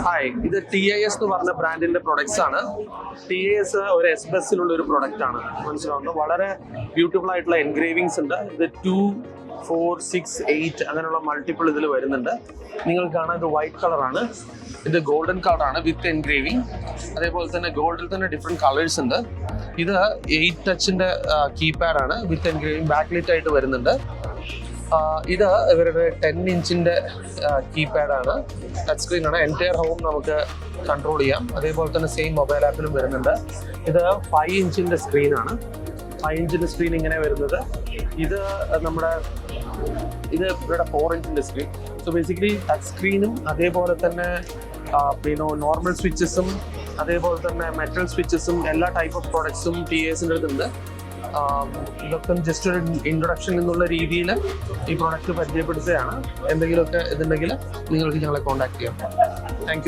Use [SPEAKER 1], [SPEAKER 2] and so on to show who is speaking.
[SPEAKER 1] Hi, ഇത് TIS എന്ന് പറഞ്ഞ ബ്രാൻഡിന്റെ പ്രൊഡക്ട്സ് ആണ്. TIS ഒരു എസ് ബസ്സിലുള്ള ഒരു പ്രൊഡക്റ്റ് ആണ്. മനസ്സിലാവുന്നത് വളരെ ബ്യൂട്ടിഫുൾ ആയിട്ടുള്ള എൻഗ്രേവിങ്സ് ഉണ്ട്. ഇത് 2, 4, 6, 8 അങ്ങനെയുള്ള മൾട്ടിപ്പിൾ ഇതിൽ വരുന്നുണ്ട്. നിങ്ങൾ കാണാൻ ഇത് വൈറ്റ് കളറാണ്, ഇത് ഗോൾഡൻ കളറാണ് വിത്ത് എൻഗ്രേവിങ്. അതേപോലെ തന്നെ ഗോൾഡിൽ തന്നെ ഡിഫറെൻറ്റ് കളേഴ്സ് ഉണ്ട്. ഇത് 8 ടച്ചിന്റെ കീപാഡ് ആണ് വിത്ത് എൻഗ്രേവിങ്, ബാക്ക് ലൈറ്റ് ആയിട്ട് വരുന്നുണ്ട്. ഇത് ഇവരുടെ 10 ഇഞ്ചിന്റെ കീപാഡാണ്, ടച്ച് സ്ക്രീൻ ആണ്. എൻറ്റയർ ഹോം നമുക്ക് കൺട്രോൾ ചെയ്യാം. അതേപോലെ തന്നെ സെയിം മൊബൈൽ ആപ്പിലും വരുന്നുണ്ട്. ഇത് 5 ഇഞ്ചിന്റെ സ്ക്രീനാണ്. 5 ഇഞ്ചിന്റെ സ്ക്രീൻ ഇങ്ങനെ വരുന്നത്. ഇത് ഇവരുടെ 4 ഇഞ്ചിന്റെ സ്ക്രീൻ. സോ ബേസിക്കലി ടച്ച് സ്ക്രീനും അതേപോലെ തന്നെ നോർമൽ സ്വിച്ചസും അതേപോലെ തന്നെ മെറ്റൽ സ്വിച്ചസും എല്ലാ ടൈപ്പ് ഓഫ് പ്രോഡക്ട്സും TISന്റെ അടുത്തുണ്ട്. ഇതൊക്കെ ജസ്റ്റ് ഒരു ഇൻട്രൊഡക്ഷൻ എന്നുള്ള രീതിയിൽ ഈ പ്രോഡക്റ്റ് പരിചയപ്പെടുത്തുകയാണ്. എന്തെങ്കിലുമൊക്കെ ഇതുണ്ടെങ്കിൽ നിങ്ങൾക്ക് ഞങ്ങളെ കോൺടാക്ട് ചെയ്യാം. Thank you.